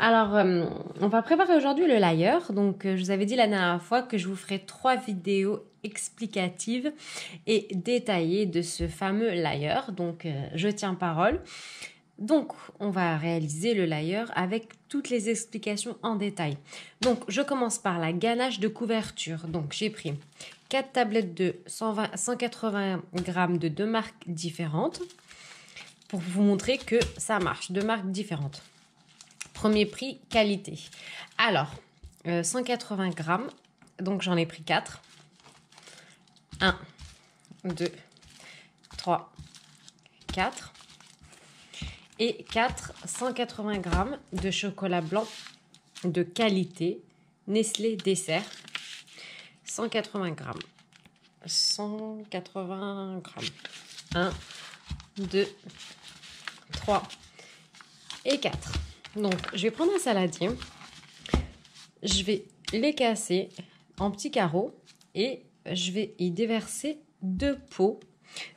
Alors on va préparer aujourd'hui le layer. Donc je vous avais dit la dernière fois que je vous ferai 3 vidéos explicatives et détaillées de ce fameux layer. Donc je tiens parole. Donc on va réaliser le layer avec toutes les explications en détail. Donc je commence par la ganache de couverture. Donc j'ai pris 4 tablettes de 180 grammes de 2 marques différentes pour vous montrer que ça marche, 2 marques différentes. Premier prix, qualité. Alors, 180 grammes, donc j'en ai pris 4. 1, 2, 3, 4. Et 4, 180 grammes de chocolat blanc de qualité, Nestlé Dessert. 180 grammes. 180 grammes. 1, 2, 3 et 4. Donc, je vais prendre un saladier. Je vais les casser en petits carreaux et je vais y déverser 2 pots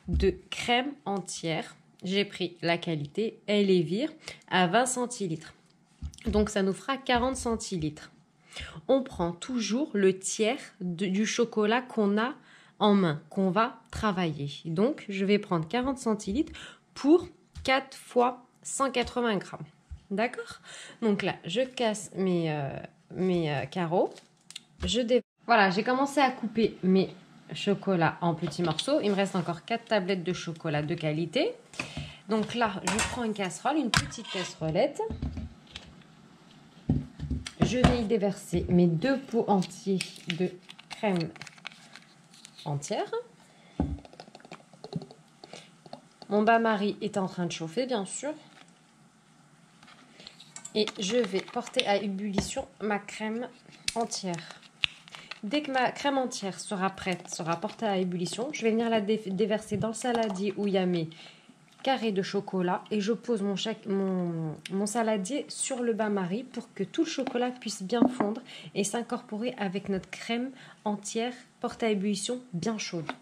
de crème entière. J'ai pris la qualité Elevir à 20 centilitres. Donc, ça nous fera 40 centilitres. On prend toujours le tiers du chocolat qu'on a en main, qu'on va travailler. Donc, je vais prendre 40 centilitres pour 4 fois 180 grammes. D'accord? Donc là, je casse mes carreaux. Voilà, j'ai commencé à couper mes chocolats en petits morceaux. Il me reste encore 4 tablettes de chocolat de qualité. Donc là, je prends une casserole, une petite casserolette. Je vais y déverser mes 2 pots entiers de crème entière. Mon bain-marie est en train de chauffer, bien sûr. Et je vais porter à ébullition ma crème entière. Dès que ma crème entière sera prête, sera portée à ébullition, je vais venir la déverser dans le saladier où il y a mes carrés de chocolat et je pose mon saladier sur le bain-marie pour que tout le chocolat puisse bien fondre et s'incorporer avec notre crème entière portée à ébullition bien chaude.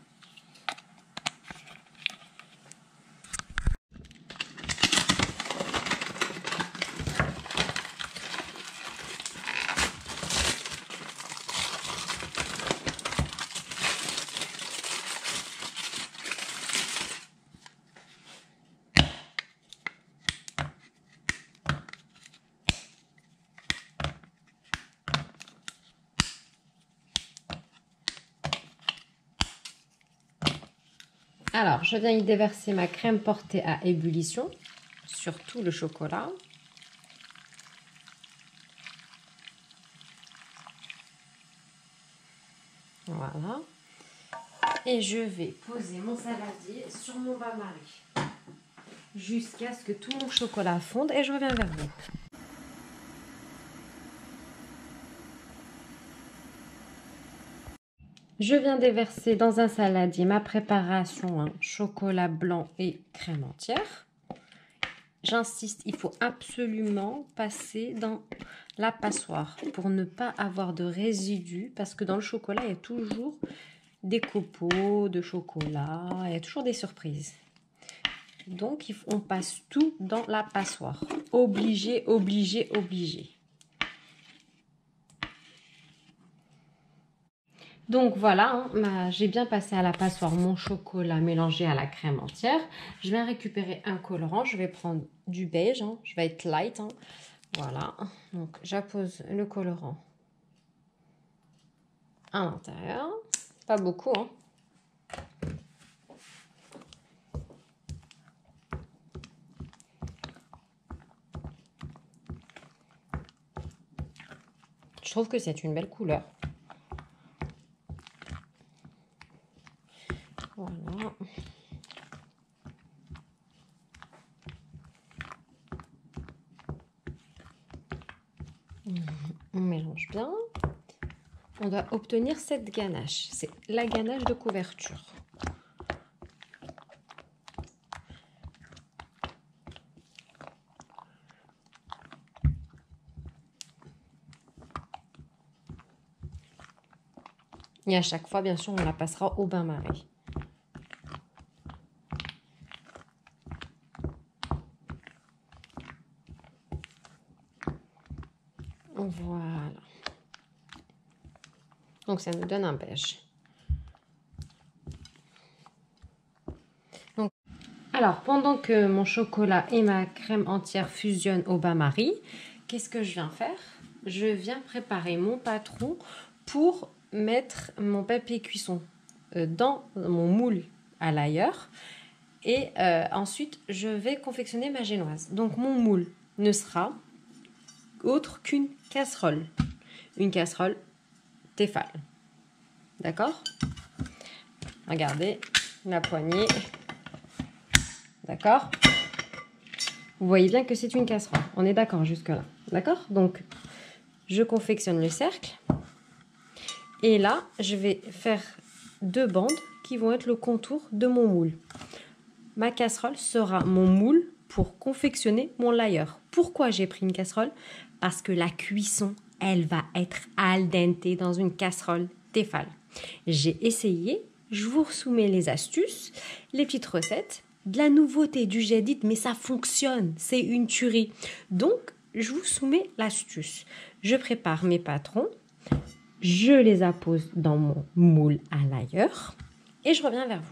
Alors, je viens y déverser ma crème portée à ébullition sur tout le chocolat. Voilà. Et je vais poser mon saladier sur mon bain-marie jusqu'à ce que tout mon chocolat fonde et je reviens vers vous. Je viens déverser dans un saladier ma préparation, chocolat blanc et crème entière. J'insiste, il faut absolument passer dans la passoire pour ne pas avoir de résidus parce que dans le chocolat, il y a toujours des copeaux de chocolat, il y a toujours des surprises. Donc, on passe tout dans la passoire. Obligé, obligé, obligé. Donc voilà, j'ai bien passé à la passoire mon chocolat mélangé à la crème entière. Je vais récupérer un colorant, je vais prendre du beige, je vais être light. Voilà, donc j'appose le colorant à l'intérieur, pas beaucoup. Je trouve que c'est une belle couleur. Voilà. On mélange bien. On doit obtenir cette ganache. C'est la ganache de couverture. Et à chaque fois, bien sûr, on la passera au bain-marie. Voilà. Donc, ça nous donne un beige. Donc, alors, pendant que mon chocolat et ma crème entière fusionnent au bain-marie, qu'est-ce que je viens faire? Je viens préparer mon patron pour mettre mon papier cuisson dans mon moule à l'ailleurs. Et ensuite, je vais confectionner ma génoise. Donc, mon moule ne sera autre qu'une casserole. Une casserole Tefal. D'accord? Regardez, la poignée. D'accord? Vous voyez bien que c'est une casserole. On est d'accord jusque-là. D'accord? Donc, je confectionne le cercle. Et là, je vais faire 2 bandes qui vont être le contour de mon moule. Ma casserole sera mon moule pour confectionner mon layer. Pourquoi j'ai pris une casserole? Parce que la cuisson, elle va être al dente dans une casserole Tefal. J'ai essayé, je vous soumets les astuces, les petites recettes, de la nouveauté du Jadid, mais ça fonctionne, c'est une tuerie. Donc, je vous soumets l'astuce. Je prépare mes patrons, je les appose dans mon moule à l'ailleurs et je reviens vers vous.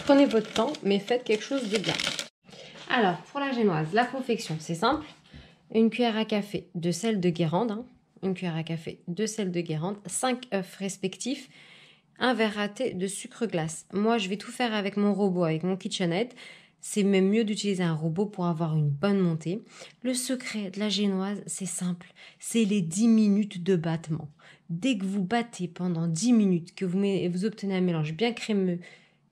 Prenez votre temps, mais faites quelque chose de bien. Alors, pour la génoise, la confection, c'est simple. Une cuillère à café de sel de Guérande, une cuillère à café de sel de Guérande, 5 œufs respectifs, un verre à thé de sucre glace. Moi, je vais tout faire avec mon robot, avec mon KitchenAid. C'est même mieux d'utiliser un robot pour avoir une bonne montée. Le secret de la génoise, c'est simple. C'est les 10 minutes de battement. Dès que vous battez pendant 10 minutes, que vous obtenez un mélange bien crémeux,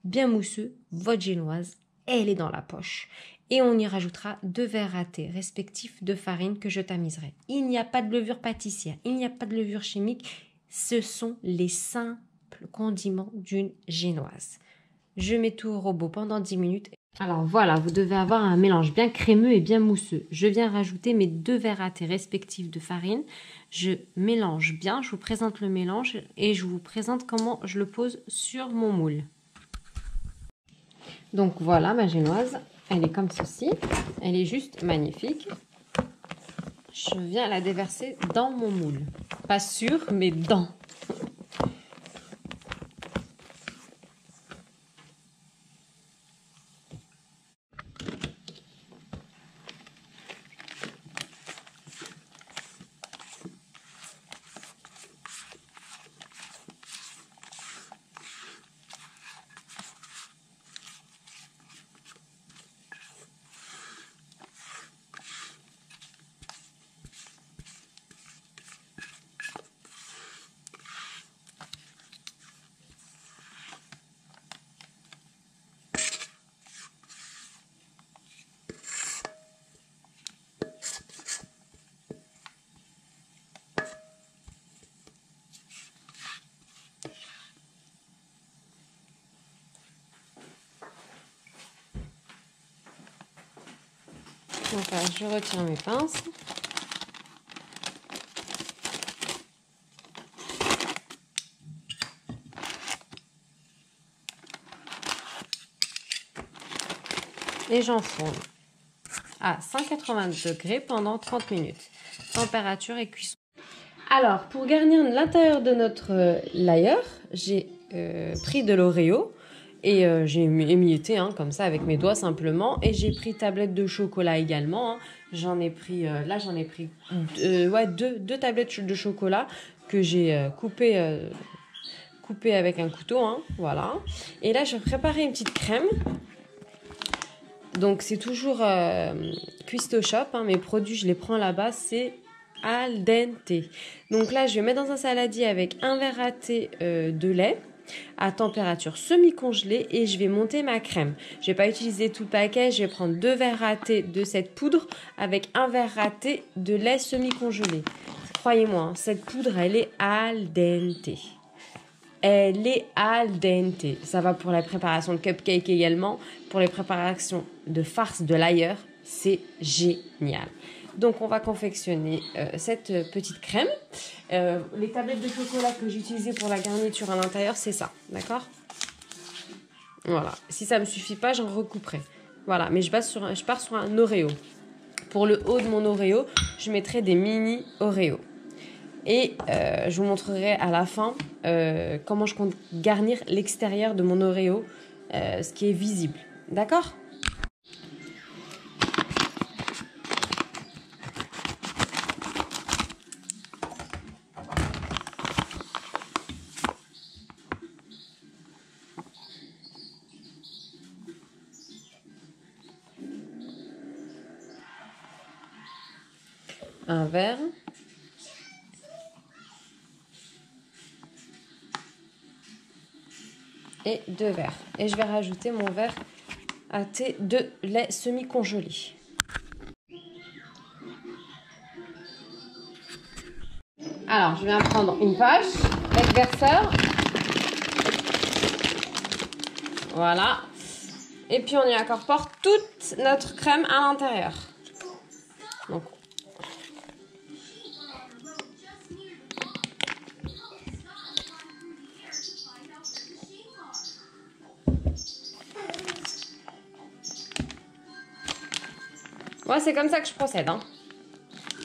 bien mousseux, votre génoise, elle est dans la poche. Et on y rajoutera 2 verres à thé respectifs de farine que je tamiserai. Il n'y a pas de levure pâtissière, il n'y a pas de levure chimique. Ce sont les simples condiments d'une génoise. Je mets tout au robot pendant 10 minutes. Alors voilà, vous devez avoir un mélange bien crémeux et bien mousseux. Je viens rajouter mes 2 verres à thé respectifs de farine. Je mélange bien, je vous présente le mélange et je vous présente comment je le pose sur mon moule. Donc voilà ma génoise, elle est comme ceci, elle est juste magnifique. Je viens la déverser dans mon moule, pas sur mais dans. Donc là, je retire mes pinces. Et j'enfourne à 180 degrés pendant 30 minutes. Température et cuisson. Alors, pour garnir l'intérieur de notre layer, j'ai pris de l'Oreo. Et j'ai émietté comme ça avec mes doigts simplement. Et j'ai pris tablette de chocolat également. J'en ai pris, là j'en ai pris deux tablettes de chocolat que j'ai coupées avec un couteau, hein, voilà. Et là je vais préparer une petite crème. Donc c'est toujours Cuisto Shop, hein, mes produits je les prends là-bas, c'est al dente. Donc là je vais mettre dans un saladier avec un verre à thé de lait à température semi-congelée et je vais monter ma crème. Je vais pas utiliser tout le paquet, je vais prendre 2 verres à thé de cette poudre avec un verre à thé de lait semi-congelé. Croyez-moi, hein, cette poudre elle est al dente. Elle est al dente. Ça va pour la préparation de cupcake également. Pour les préparations de farce de l'ailleurs, c'est génial. Donc, on va confectionner cette petite crème. Les tablettes de chocolat que j'ai utilisées pour la garniture à l'intérieur, c'est ça. D'accord? Voilà. Si ça ne me suffit pas, j'en recouperai. Voilà. Mais je pars sur un Oreo. Pour le haut de mon Oreo, je mettrai des mini Oreo. Et je vous montrerai à la fin comment je compte garnir l'extérieur de mon Oreo, ce qui est visible. D'accord ? Un verre. Et 2 verres. Et je vais rajouter mon verre à thé de lait semi-congelé. Alors, je viens prendre une poche avec verseur. Voilà. Et puis, on y incorpore toute notre crème à l'intérieur. Donc, moi, c'est comme ça que je procède. Hein.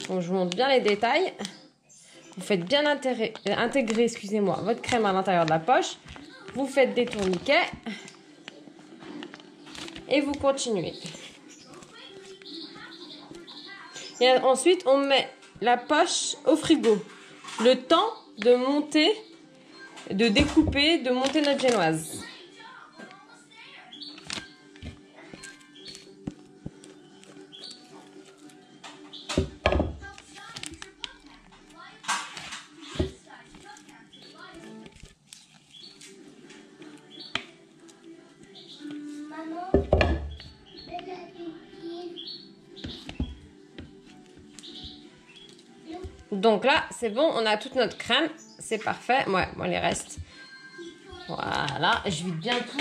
Donc, je vous montre bien les détails. Vous faites bien intégrer votre crème à l'intérieur de la poche. Vous faites des tourniquets. Et vous continuez. Et ensuite, on met la poche au frigo. Le temps de monter, de découper, de monter notre génoise. Donc là, c'est bon, on a toute notre crème. C'est parfait. Ouais, moi, les restes. Voilà, je vide bien tout.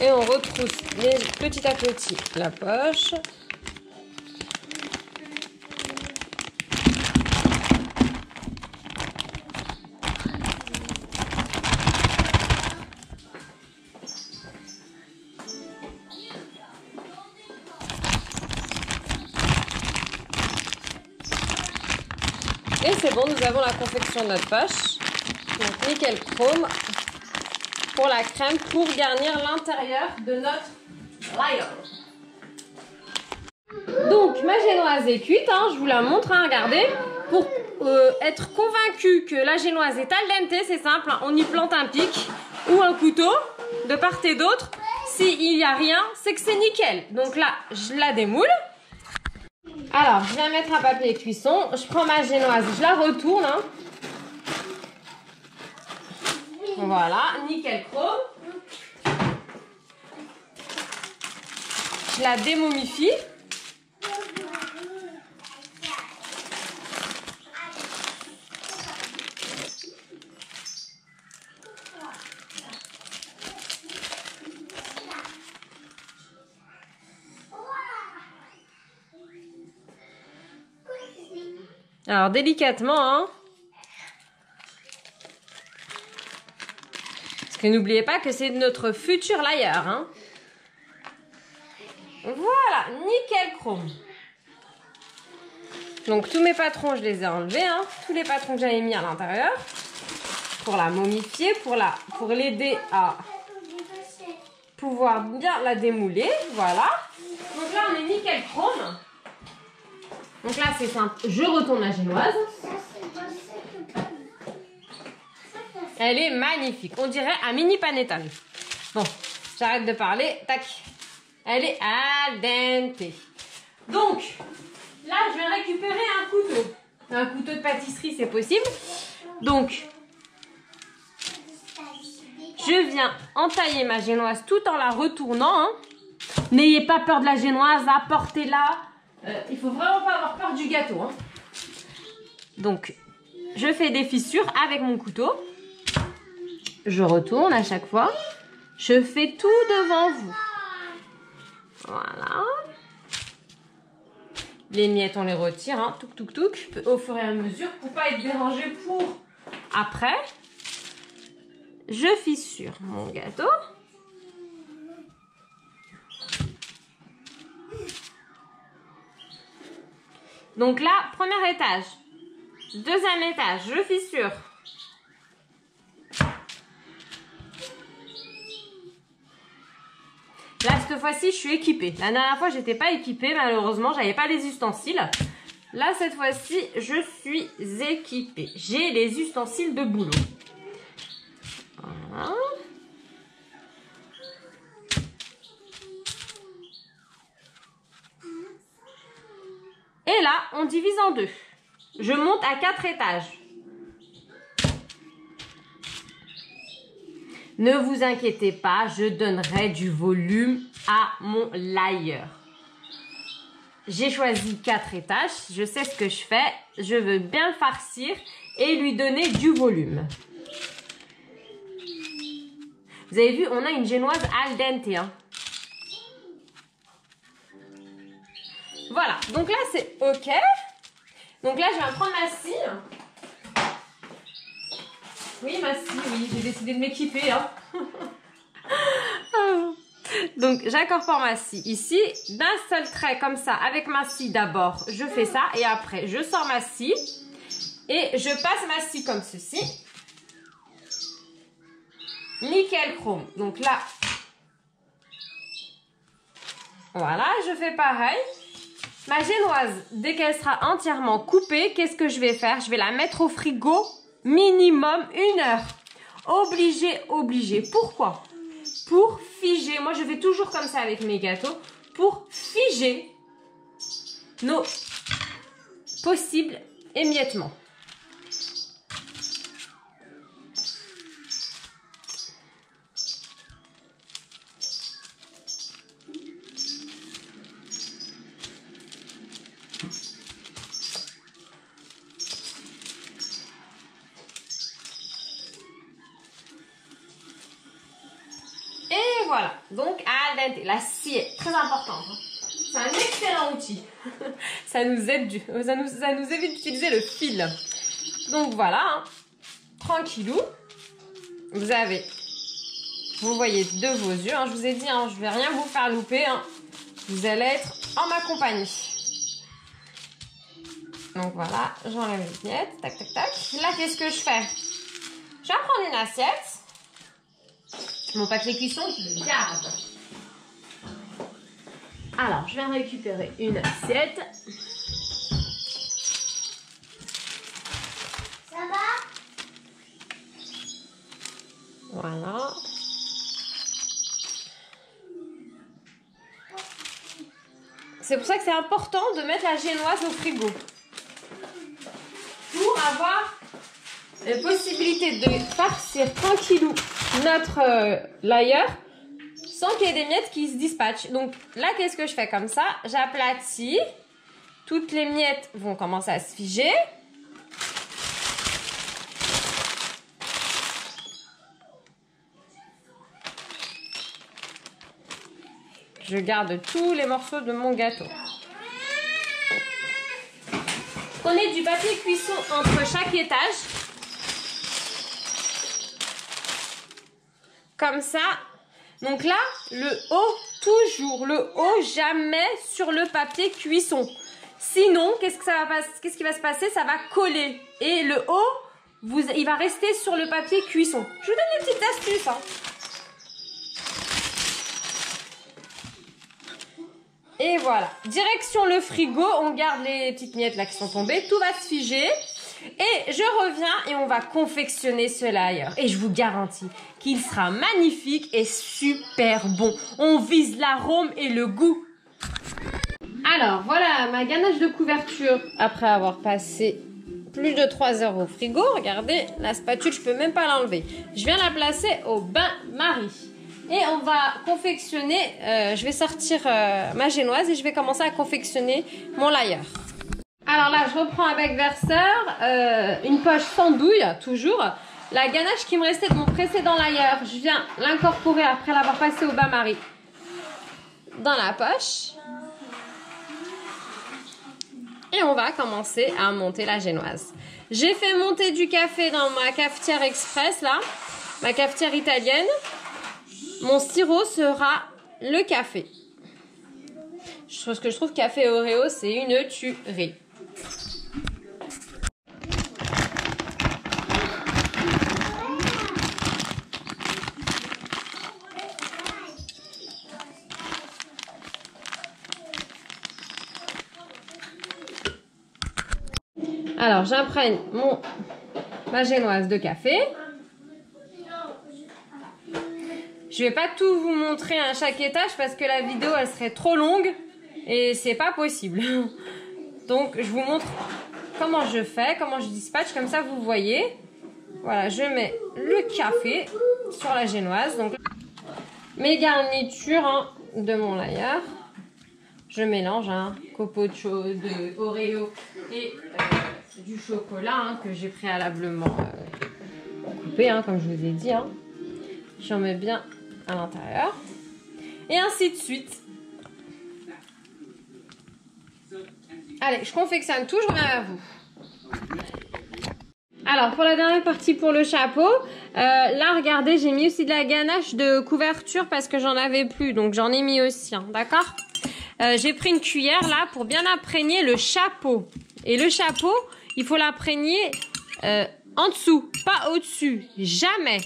Et on retrousse petit à petit la poche. Et c'est bon, nous avons la confection de notre poche. Donc nickel chrome pour la crème pour garnir l'intérieur de notre Lion. Donc ma génoise est cuite, hein, je vous la montre, hein, regardez. Pour être convaincu que la génoise est al dente, c'est simple, hein, on y plante un pic ou un couteau de part et d'autre. S'il n'y a rien, c'est que c'est nickel. Donc là, je la démoule. Alors, je viens mettre un papier cuisson. Je prends ma génoise, je la retourne. Hein. Voilà, nickel chrome. Je la démomifie. Alors, délicatement, hein. Parce que n'oubliez pas que c'est notre futur layer, hein. Voilà, nickel chrome. Donc tous mes patrons, je les ai enlevés, hein. Tous les patrons que j'avais mis à l'intérieur. Pour la momifier, pour l'aider à pouvoir bien la démouler. Voilà. Donc là, on est nickel chrome. Donc là, c'est simple. Je retourne la génoise. Elle est magnifique. On dirait un mini panettone. Bon, j'arrête de parler. Tac. Elle est al dente. Donc, là, je vais récupérer un couteau. Un couteau de pâtisserie, c'est possible. Donc, je viens entailler ma génoise tout en la retournant. Hein. N'ayez pas peur de la génoise, apportez-la. Il faut vraiment pas avoir peur du gâteau. Hein. Donc, je fais des fissures avec mon couteau. Je retourne à chaque fois. Je fais tout devant vous. Voilà. Les miettes, on les retire. Hein. Touc, touc, touc. Au fur et à mesure pour pas être dérangé pour après. Je fissure mon gâteau. Donc là, premier étage. Deuxième étage, je fissure. Là, cette fois-ci, je suis équipée. La dernière fois, j'étais pas équipée. Malheureusement, j'avais pas les ustensiles. Là, cette fois-ci, je suis équipée. J'ai les ustensiles de boulot. Voilà. Et là, on divise en deux. Je monte à 4 étages. Ne vous inquiétez pas, je donnerai du volume à mon layer. J'ai choisi 4 étages, je sais ce que je fais. Je veux bien le farcir et lui donner du volume. Vous avez vu, on a une génoise al dente. Hein. Voilà, donc là c'est ok. Donc là je vais prendre ma scie. Oui, ma scie, oui, j'ai décidé de m'équiper. Hein. Donc j'incorpore ma scie ici. D'un seul trait comme ça, avec ma scie d'abord, je fais ça. Et après, je sors ma scie. Et je passe ma scie comme ceci. Nickel chrome. Donc là, voilà, je fais pareil. Ma génoise, dès qu'elle sera entièrement coupée, qu'est-ce que je vais faire? Je vais la mettre au frigo minimum 1 heure. Obligé. Pourquoi? Pour figer. Moi, je fais toujours comme ça avec mes gâteaux. Pour figer nos possibles émiettements. Et voilà, donc al dente, la scie est très importante. Hein. C'est un excellent outil. Ça nous aide, ça nous évite d'utiliser le fil. Donc voilà, hein. Tranquillou. Vous voyez de vos yeux. Hein. Je vous ai dit, hein, je ne vais rien vous faire louper. Hein. Vous allez être en ma compagnie. Donc voilà, j'enlève les miettes. Tac, tac, tac. Là, qu'est-ce que je fais? Je vais prendre une assiette. Mon papier cuisson, je le garde. Alors, je vais récupérer une assiette. Ça va? Voilà. C'est pour ça que c'est important de mettre la génoise au frigo. Pour avoir la possibilité de farcir tranquillou notre layer sans qu'il y ait des miettes qui se dispatchent. Donc là, qu'est-ce que je fais comme ça? J'aplatis. Toutes les miettes vont commencer à se figer. Je garde tous les morceaux de mon gâteau. Prenez du papier cuisson entre chaque étage. Comme ça. Donc là, le haut, toujours le haut, jamais sur le papier cuisson. Sinon, qu'est-ce qui va se passer? Ça va coller. Et le haut, il va rester sur le papier cuisson. Je vous donne des petites astuces. Hein. Et voilà. Direction le frigo. On garde les petites miettes là qui sont tombées. Tout va se figer. Et je reviens et on va confectionner ce layer. Et je vous garantis qu'il sera magnifique et super bon. On vise l'arôme et le goût. Alors, voilà ma ganache de couverture après avoir passé plus de 3 heures au frigo. Regardez, la spatule, je peux même pas l'enlever. Je viens la placer au bain-marie. Et on va confectionner, je vais sortir ma génoise et je vais commencer à confectionner mon layer. Alors là, je reprends avec verseur, une poche sans douille, toujours. La ganache qui me restait de mon précédent layer, je viens l'incorporer après l'avoir passé au bain-marie dans la poche. Et on va commencer à monter la génoise. J'ai fait monter du café dans ma cafetière express, là, ma cafetière italienne. Mon sirop sera le café. Ce que je trouve café Oreo, c'est une tuerie. Alors, j'imprègne ma génoise de café. Je vais pas tout vous montrer à chaque étage parce que la vidéo, elle serait trop longue et c'est pas possible. Donc, je vous montre comment je fais, comment je dispatche, comme ça vous voyez. Voilà, je mets le café sur la génoise. Donc, mes garnitures de mon layer. Je mélange copeaux de Oreo et du chocolat que j'ai préalablement coupé, comme je vous ai dit. J'en mets bien à l'intérieur. Et ainsi de suite. Allez, je confectionne tout, je reviens vers vous. Alors, pour la dernière partie, pour le chapeau, là, regardez, j'ai mis aussi de la ganache de couverture parce que j'en avais plus. Donc, j'en ai mis aussi, d'accord? J'ai pris une cuillère, là, pour bien imprégner le chapeau. Et le chapeau, il faut l'imprégner en dessous, pas au-dessus. Jamais.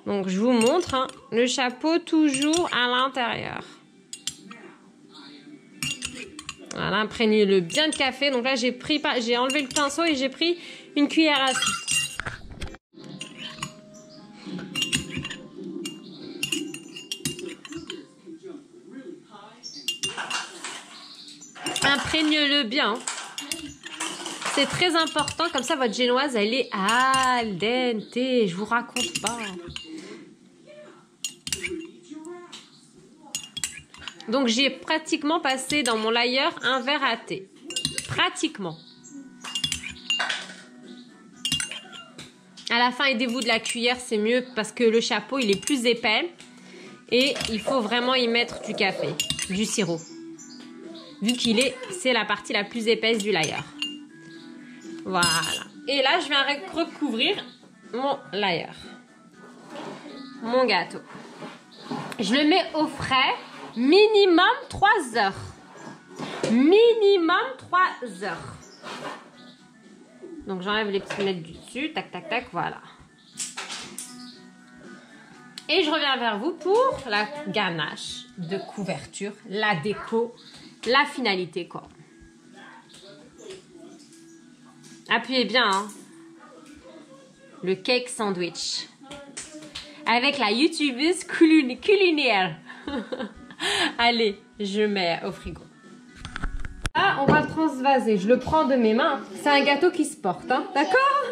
Donc, je vous montre, le chapeau toujours à l'intérieur. Voilà, imprégnez-le bien de café. Donc là, j'ai enlevé le pinceau et j'ai pris une cuillère à soupe. Imprégnez-le bien. C'est très important, comme ça votre génoise elle est al dente, je vous raconte pas. Donc j'ai pratiquement passé dans mon layer un verre à thé. Pratiquement. À la fin, aidez-vous de la cuillère, c'est mieux parce que le chapeau il est plus épais et il faut vraiment y mettre du café, du sirop. Vu c'est la partie la plus épaisse du layer. Voilà. Et là, je viens recouvrir mon layer. Mon gâteau. Je le mets au frais minimum 3 heures. Minimum 3 heures. Donc, j'enlève les petites miettes du dessus. Tac, tac, tac. Voilà. Et je reviens vers vous pour la ganache de couverture, la déco, la finalité, quoi. Appuyez bien, le cake sandwich avec la youtubeuse culinaire. Allez, je mets au frigo. Là, on va le transvaser. Je le prends de mes mains. C'est un gâteau qui se porte, d'accord?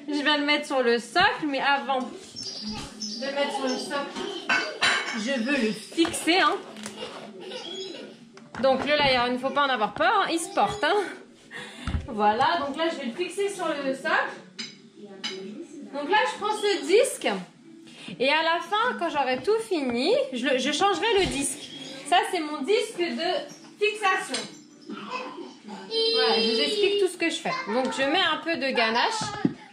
Je vais le mettre sur le socle, mais avant de le mettre sur le socle, je veux le fixer. Donc le layer, il ne faut pas en avoir peur, il se porte. Voilà, donc là je vais le fixer sur le socle. Donc là je prends ce disque et à la fin, quand j'aurai tout fini, je changerai le disque. Ça c'est mon disque de fixation. Voilà, je vous explique tout ce que je fais. Donc je mets un peu de ganache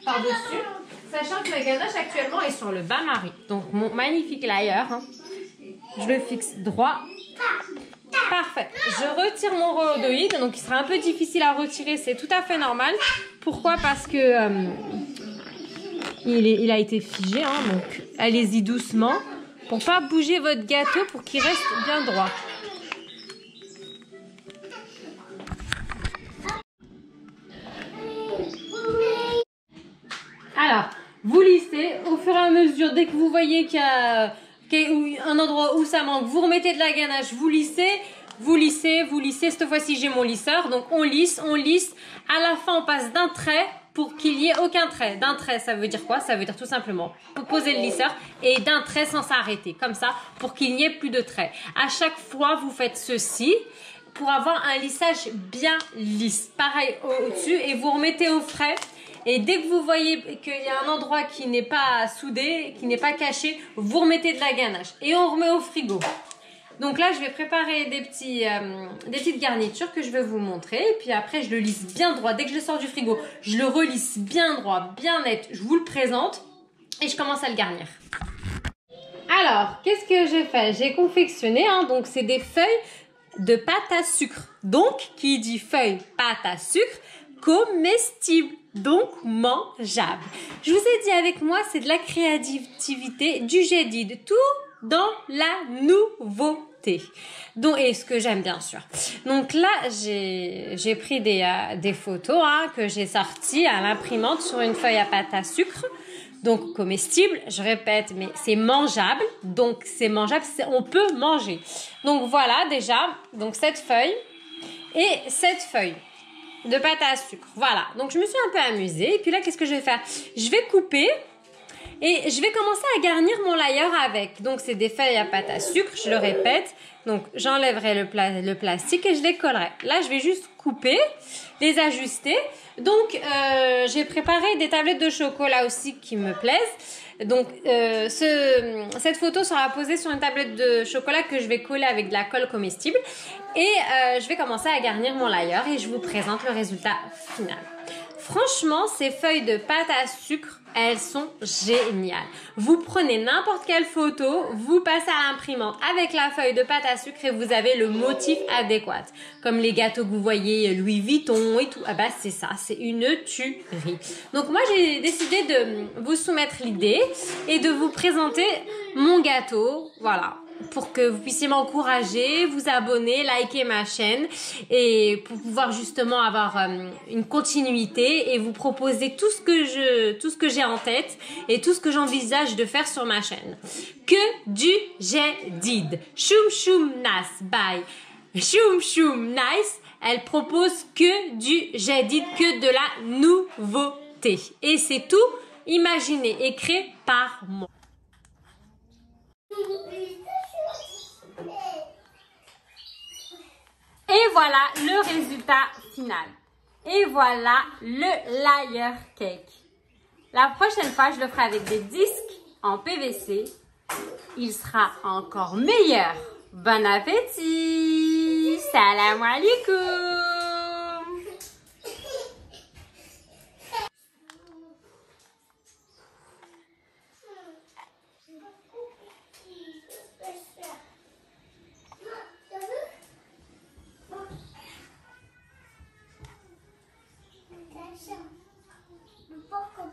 par-dessus, sachant que la ganache actuellement est sur le bain-marie. Donc mon magnifique layer, je le fixe droit Parfait. Je retire mon rhodoïde, donc il sera un peu difficile à retirer, c'est tout à fait normal. Pourquoi? Parce que il a été figé, hein, donc allez-y doucement pour pas bouger votre gâteau pour qu'il reste bien droit. Alors, vous lissez au fur et à mesure, dès que vous voyez qu'il y a un endroit où ça manque, vous remettez de la ganache, vous lissez, vous lissez, vous lissez. Cette fois-ci, j'ai mon lisseur, donc on lisse, on lisse. À la fin, on passe d'un trait pour qu'il n'y ait aucun trait. D'un trait, ça veut dire quoi? Ça veut dire tout simplement poser le lisseur et d'un trait sans s'arrêter, comme ça, pour qu'il n'y ait plus de traits. À chaque fois, vous faites ceci pour avoir un lissage bien lisse. Pareil au-dessus et vous remettez au frais. Et dès que vous voyez qu'il y a un endroit qui n'est pas soudé, qui n'est pas caché, vous remettez de la ganache. Et on remet au frigo. Donc là, je vais préparer des petites garnitures que je vais vous montrer. Et puis après, je le lisse bien droit. Dès que je le sors du frigo, je le relisse bien droit, bien net. Je vous le présente et je commence à le garnir. Alors, qu'est-ce que j'ai fait? J'ai confectionné, hein, donc c'est des feuilles de pâte à sucre. Donc, qui dit feuille, pâte à sucre, comestible, donc mangeable. Je vous ai dit avec moi, c'est de la créativité, du jadid, tout dans la nouveauté. Donc, et ce que j'aime bien sûr. Donc là, j'ai pris des photos que j'ai sorties à l'imprimante sur une feuille à pâte à sucre. Donc comestible, je répète, mais c'est mangeable. Donc c'est mangeable, on peut manger. Donc voilà déjà, donc cette feuille et cette feuille de pâte à sucre. Voilà, donc je me suis un peu amusée. Et puis là, qu'est-ce que je vais faire? Je vais couper et je vais commencer à garnir mon layer avec. Donc c'est des feuilles à pâte à sucre, je le répète. Donc j'enlèverai le plastique et je les collerai. Là, je vais juste couper, les ajuster. Donc j'ai préparé des tablettes de chocolat aussi qui me plaisent. Donc cette photo sera posée sur une tablette de chocolat que je vais coller avec de la colle comestible. Et je vais commencer à garnir mon layer et je vous présente le résultat final. Franchement, ces feuilles de pâte à sucre, elles sont géniales. Vous prenez n'importe quelle photo, vous passez à l'imprimante avec la feuille de pâte à sucre et vous avez le motif adéquat. Comme les gâteaux que vous voyez, Louis Vuitton et tout. Ah bah c'est ça, c'est une tuerie. Donc moi j'ai décidé de vous soumettre l'idée et de vous présenter mon gâteau. Voilà. Pour que vous puissiez m'encourager, vous abonner, liker ma chaîne et pour pouvoir justement avoir une continuité et vous proposer tout ce que j'ai en tête et tout ce que j'envisage de faire sur ma chaîne. Que du jadid. Choum choum nas bye. Choum choum nice. Elle propose que du jadid, que de la nouveauté. Et c'est tout imaginé et créé par moi. Et voilà le résultat final. Et voilà le layer cake. La prochaine fois, je le ferai avec des disques en PVC. Il sera encore meilleur. Bon appétit! Salam alaikum! Pourquoi